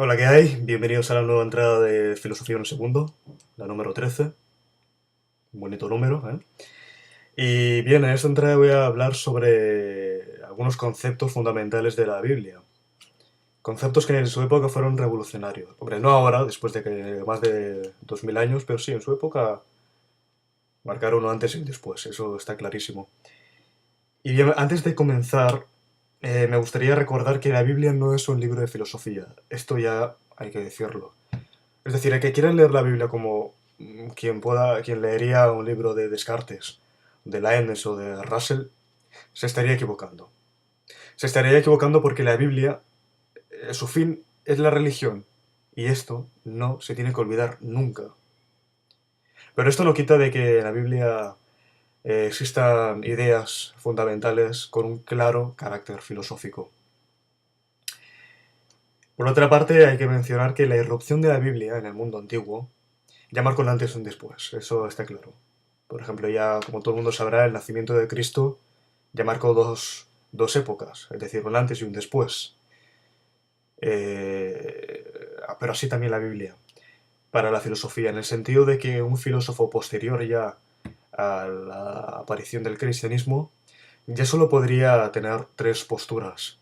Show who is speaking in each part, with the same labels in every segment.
Speaker 1: Hola, ¿qué hay? Bienvenidos a la nueva entrada de Filosofía en un Segundo, la número 13. Un bonito número, ¿eh? Y bien, en esta entrada voy a hablar sobre algunos conceptos fundamentales de la Biblia. Conceptos que en su época fueron revolucionarios. Hombre, no ahora, después de que más de 2000 años, pero sí, en su época marcaron un antes y un después, eso está clarísimo. Y bien, antes de comenzar, me gustaría recordar que la Biblia no es un libro de filosofía. Esto ya hay que decirlo. Es decir, el que quiera leer la Biblia como quien leería un libro de Descartes, de Leibniz o de Russell, se estaría equivocando. Se estaría equivocando porque la Biblia, su fin es la religión. Y esto no se tiene que olvidar nunca. Pero esto no quita de que en la Biblia existan ideas fundamentales con un claro carácter filosófico. Por otra parte, hay que mencionar que la irrupción de la Biblia en el mundo antiguo ya marcó un antes y un después, eso está claro. Por ejemplo, ya como todo el mundo sabrá, el nacimiento de Cristo ya marcó dos épocas, es decir, un antes y un después. Pero así también la Biblia, para la filosofía, en el sentido de que un filósofo posterior ya a la aparición del cristianismo ya solo podría tener tres posturas,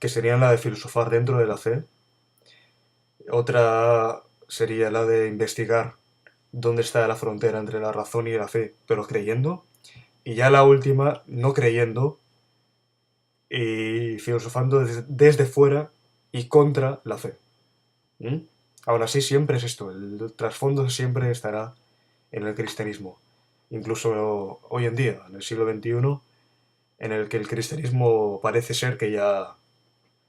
Speaker 1: que serían la de filosofar dentro de la fe, otra sería la de investigar dónde está la frontera entre la razón y la fe, pero creyendo, y ya la última, no creyendo y filosofando desde fuera y contra la fe. ¿Mm? Aún así, siempre es esto, el trasfondo siempre estará en el cristianismo. Incluso hoy en día, en el siglo XXI, en el que el cristianismo parece ser que ya...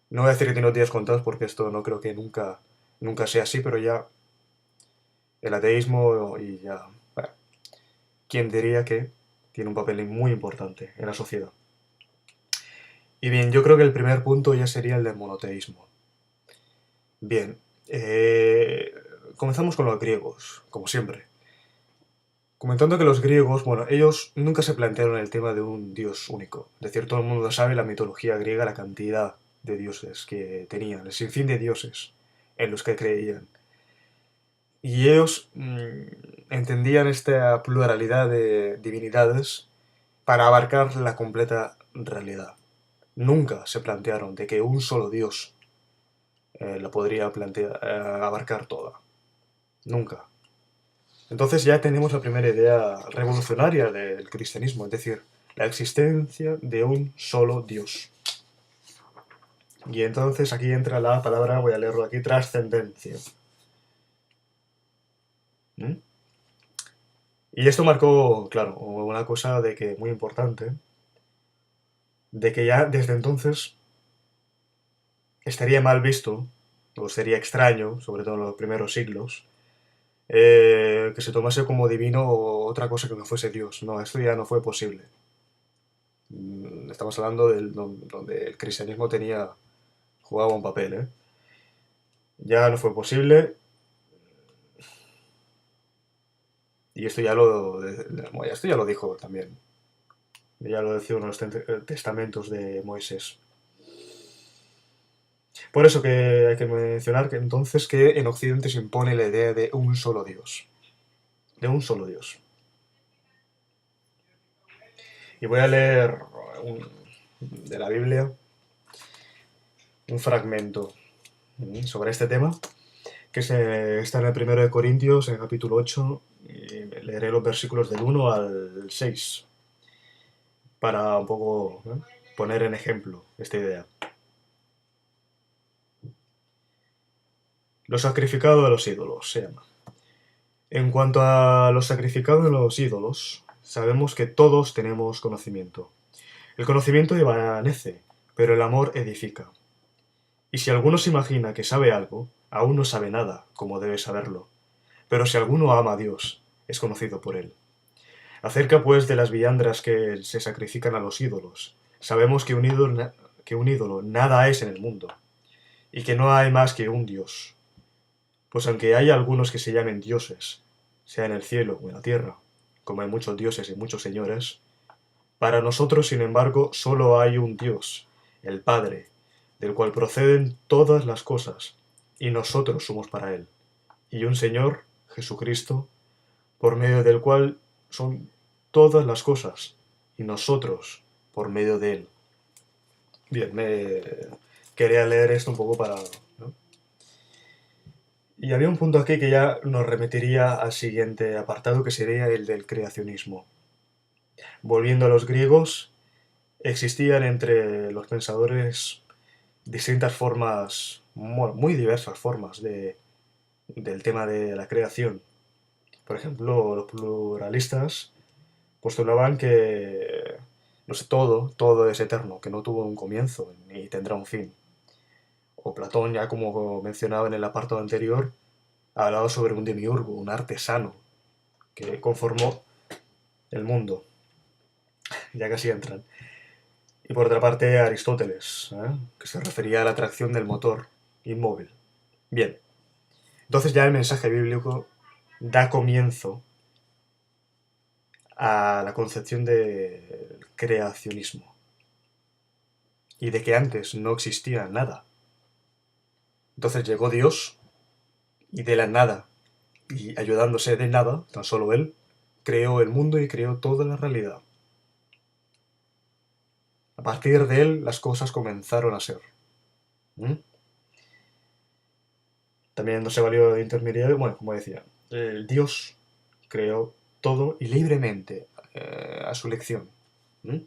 Speaker 1: No voy a decir que tiene los días contados porque esto no creo que nunca sea así, pero ya el ateísmo y ya... Bueno, ¿quién diría que tiene un papel muy importante en la sociedad? Y bien, yo creo que el primer punto ya sería el del monoteísmo. Bien, comenzamos con los griegos, como siempre. Comentando que los griegos, bueno, ellos nunca se plantearon el tema de un dios único. Es decir, todo el mundo sabe la mitología griega, la cantidad de dioses que tenían, el sinfín de dioses en los que creían. Y ellos entendían esta pluralidad de divinidades para abarcar la completa realidad. Nunca se plantearon de que un solo dios la podría abarcar toda. Nunca. Entonces ya tenemos la primera idea revolucionaria del cristianismo, es decir, la existencia de un solo Dios. Y entonces aquí entra la palabra, voy a leerlo aquí, trascendencia. ¿Mm? Y esto marcó, claro, una cosa de que muy importante, de que ya desde entonces estaría mal visto, o sería extraño, sobre todo en los primeros siglos, que se tomase como divino otra cosa que no fuese Dios. No, esto ya no fue posible. Estamos hablando donde el cristianismo jugaba un papel, ¿eh? Ya no fue posible, y esto ya lo dijo también. Ya lo decía uno de los testamentos de Moisés. Por eso que hay que mencionar que entonces que en Occidente se impone la idea de un solo Dios. De un solo Dios. Y voy a leer de la Biblia un fragmento sobre este tema, que está en el primero de Corintios, en el capítulo 8, y leeré los versículos del 1 al 6, para un poco poner en ejemplo esta idea. Lo sacrificado a los ídolos se llama. En cuanto a lo sacrificado a los ídolos, sabemos que todos tenemos conocimiento. El conocimiento desvanece, pero el amor edifica. Y si alguno se imagina que sabe algo, aún no sabe nada, como debe saberlo. Pero si alguno ama a Dios, es conocido por él. Acerca pues de las viandras que se sacrifican a los ídolos, sabemos que un ídolo nada es en el mundo, y que no hay más que un Dios. Pues aunque haya algunos que se llamen dioses, sea en el cielo o en la tierra, como hay muchos dioses y muchos señores, para nosotros, sin embargo, solo hay un Dios, el Padre, del cual proceden todas las cosas, y nosotros somos para Él. Y un Señor, Jesucristo, por medio del cual son todas las cosas, y nosotros por medio de Él. Bien, quería leer esto un poco para, ¿no? Y había un punto aquí que ya nos remitiría al siguiente apartado, que sería el del creacionismo. Volviendo a los griegos, existían entre los pensadores distintas formas, bueno, muy diversas formas del tema de la creación. Por ejemplo, los pluralistas postulaban que, no sé, todo es eterno, que no tuvo un comienzo ni tendrá un fin. O Platón, ya como mencionaba en el apartado anterior, hablaba sobre un demiurgo, un artesano, que conformó el mundo. Ya casi entran. Y por otra parte, Aristóteles, que se refería a la atracción del motor inmóvil. Bien, entonces ya el mensaje bíblico da comienzo a la concepción del creacionismo y de que antes no existía nada. Entonces llegó Dios y de la nada, y ayudándose de nada, tan solo Él, creó el mundo y creó toda la realidad. A partir de Él las cosas comenzaron a ser. ¿Mm? También no se valió de intermediario, bueno, como decía, el Dios creó todo y libremente, a su elección. ¿Mm?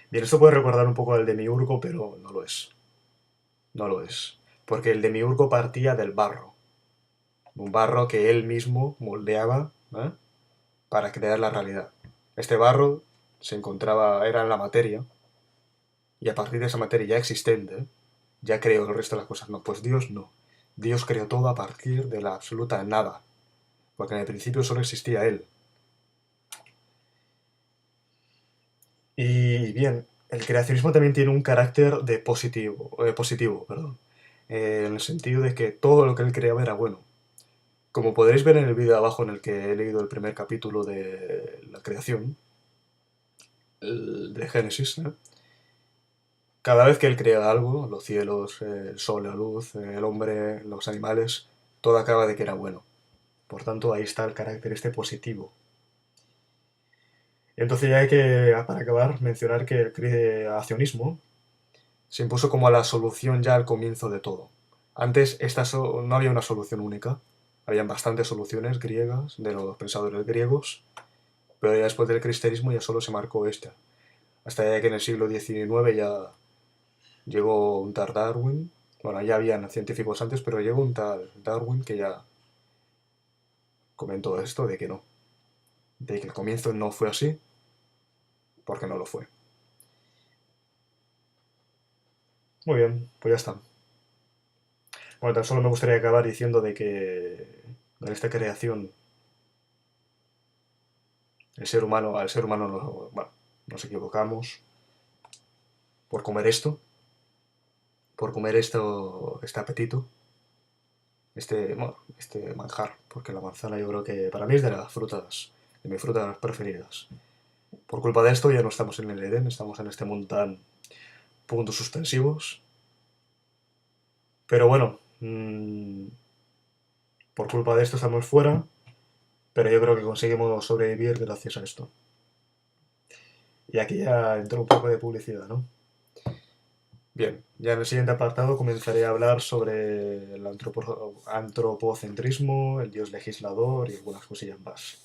Speaker 1: Bien, esto puede recordar un poco al demiurgo, pero no lo es. No lo es. Porque el demiurgo partía del barro. Un barro que él mismo moldeaba, ¿eh?, para crear la realidad. Este barro se encontraba, era la materia, y a partir de esa materia ya existente, ya creó el resto de las cosas. No, pues Dios no. Dios creó todo a partir de la absoluta nada. Porque en el principio solo existía Él. Y bien, el creacionismo también tiene un carácter de positivo, perdón, en el sentido de que todo lo que él creaba era bueno. Como podréis ver en el vídeo abajo en el que he leído el primer capítulo de la creación, de Génesis, ¿eh?, cada vez que él crea algo, los cielos, el sol, la luz, el hombre, los animales, todo acaba de que era bueno. Por tanto, ahí está el carácter este positivo. Entonces ya hay que, para acabar, mencionar que el creacionismo se impuso como la solución ya al comienzo de todo. Antes no había una solución única, habían bastantes soluciones griegas, de los pensadores griegos, pero ya después del cristianismo ya solo se marcó esta. Hasta ya que en el siglo XIX ya llegó un tal Darwin, bueno, ya habían científicos antes, pero llegó un tal Darwin que ya comentó esto de que no, de que el comienzo no fue así, porque no lo fue. Muy bien, pues ya está. Bueno, tan solo me gustaría acabar diciendo de que en esta creación al ser humano bueno, nos equivocamos por comer esto, este apetito, bueno, este manjar, porque la manzana yo creo que para mí es de mis frutas preferidas. Por culpa de esto ya no estamos en el Edén, estamos en este mundo tan puntos suspensivos. Pero bueno, por culpa de esto estamos fuera, pero yo creo que conseguimos sobrevivir gracias a esto. Y aquí ya entró un poco de publicidad, ¿no? Bien, ya en el siguiente apartado comenzaré a hablar sobre el antropocentrismo, el dios legislador y algunas cosillas más.